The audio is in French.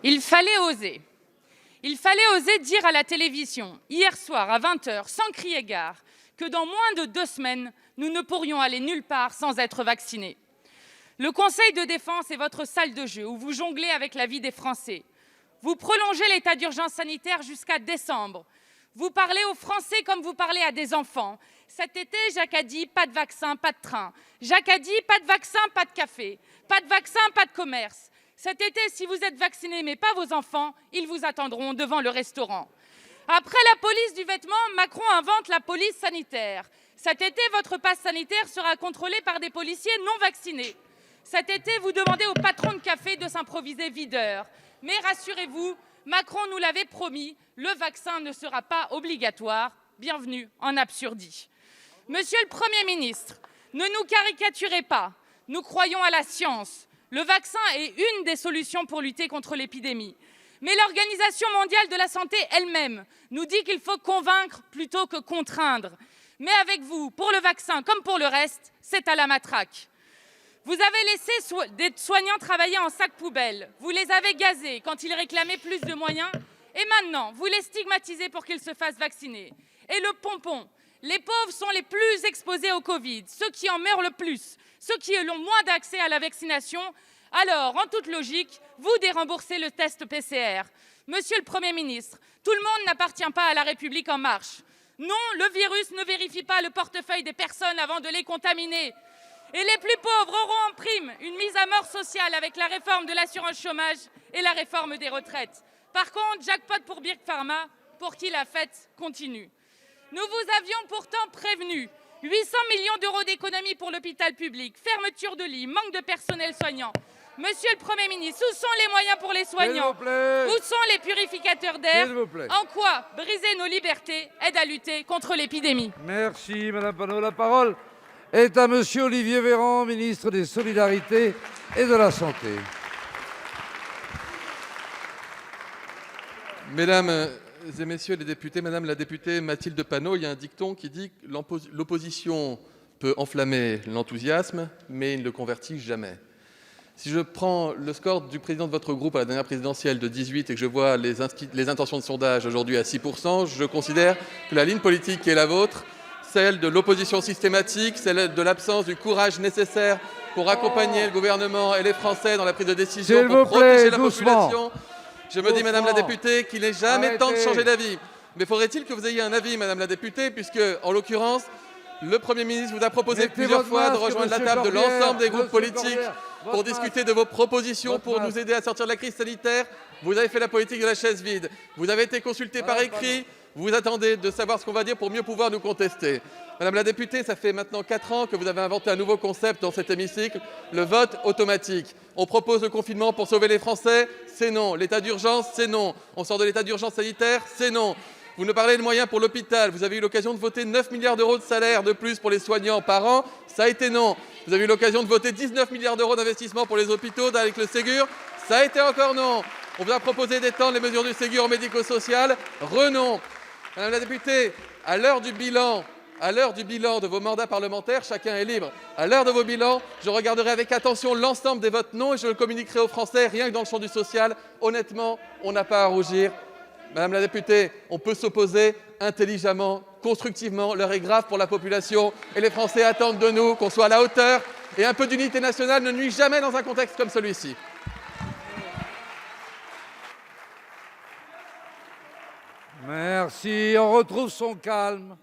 Il fallait oser. Il fallait oser dire à la télévision, hier soir à 20h, sans crier gare, que dans moins de 2 semaines, nous ne pourrions aller nulle part sans être vaccinés. Le Conseil de défense est votre salle de jeu où vous jonglez avec la vie des Français. Vous prolongez l'état d'urgence sanitaire jusqu'à décembre. Vous parlez aux Français comme vous parlez à des enfants. Cet été, Jacques a dit pas de vaccin, pas de train. Jacques a dit pas de vaccin, pas de café. Pas de vaccin, pas de commerce. Cet été, si vous êtes vaccinés mais pas vos enfants, ils vous attendront devant le restaurant. Après la police du vêtement, Macron invente la police sanitaire. Cet été, votre passe sanitaire sera contrôlé par des policiers non vaccinés. Cet été, vous demandez au patron de café de s'improviser videur. Mais rassurez-vous, Macron nous l'avait promis, le vaccin ne sera pas obligatoire. Bienvenue en Absurdie. Monsieur le Premier ministre, ne nous caricaturez pas. Nous croyons à la science. Le vaccin est une des solutions pour lutter contre l'épidémie. Mais l'Organisation mondiale de la santé elle-même nous dit qu'il faut convaincre plutôt que contraindre. Mais avec vous, pour le vaccin comme pour le reste, c'est à la matraque. Vous avez laissé des soignants travailler en sac poubelle. Vous les avez gazés quand ils réclamaient plus de moyens. Et maintenant, vous les stigmatisez pour qu'ils se fassent vacciner. Et le pompon, les pauvres sont les plus exposés au Covid, ceux qui en meurent le plus, ceux qui ont moins d'accès à la vaccination. Alors, en toute logique, vous déremboursez le test PCR. Monsieur le Premier ministre, tout le monde n'appartient pas à la République en marche. Non, le virus ne vérifie pas le portefeuille des personnes avant de les contaminer. Et les plus pauvres auront en prime une mise à mort sociale avec la réforme de l'assurance chômage et la réforme des retraites. Par contre, jackpot pour Big Pharma, pour qui la fête continue. Nous vous avions pourtant prévenu. 800 millions d'euros d'économies pour l'hôpital public, fermeture de lits, manque de personnel soignant. Monsieur le Premier ministre, où sont les moyens pour les soignants? Où sont les purificateurs d'air? En quoi briser nos libertés aide à lutter contre l'épidémie? Merci Madame Panot. La parole est à Monsieur Olivier Véran, ministre des Solidarités et de la Santé. Mesdames et messieurs les députés, Madame la députée Mathilde Panot, il y a un dicton qui dit que l'opposition peut enflammer l'enthousiasme, mais il ne le convertit jamais. Si je prends le score du président de votre groupe à la dernière présidentielle de 18 et que je vois les intentions de sondage aujourd'hui à 6%, je considère que la ligne politique qui est la vôtre, celle de l'opposition systématique, celle de l'absence du courage nécessaire pour accompagner le gouvernement et les Français dans la prise de décision pour protéger la population. Je me dis, Madame la députée, qu'il n'est jamais temps de changer d'avis. Mais faudrait-il que vous ayez un avis, Madame la députée, puisque, en l'occurrence, le Premier ministre vous a proposé plusieurs fois de rejoindre la table de l'ensemble des groupes politiques pour discuter de vos propositions pour nous aider à sortir de la crise sanitaire. Vous avez fait la politique de la chaise vide. Vous avez été consulté par écrit. Vous attendez de savoir ce qu'on va dire pour mieux pouvoir nous contester. Madame la députée, ça fait maintenant 4 ans que vous avez inventé un nouveau concept dans cet hémicycle, le vote automatique. On propose le confinement pour sauver les Français, c'est non. L'état d'urgence, c'est non. On sort de l'état d'urgence sanitaire, c'est non. Vous nous parlez de moyens pour l'hôpital. Vous avez eu l'occasion de voter 9 milliards d'euros de salaire de plus pour les soignants par an. Ça a été non. Vous avez eu l'occasion de voter 19 milliards d'euros d'investissement pour les hôpitaux avec le Ségur. Ça a été encore non. On vous a proposé d'étendre les mesures du Ségur au médico-social. Renon. Madame la députée, à l'heure du bilan de vos mandats parlementaires, chacun est libre. À l'heure de vos bilans, je regarderai avec attention l'ensemble des votes non et je le communiquerai aux Français, rien que dans le champ du social. Honnêtement, on n'a pas à rougir. Madame la députée, on peut s'opposer intelligemment, constructivement. L'heure est grave pour la population et les Français attendent de nous qu'on soit à la hauteur. Et un peu d'unité nationale ne nuit jamais dans un contexte comme celui-ci. Merci, on retrouve son calme.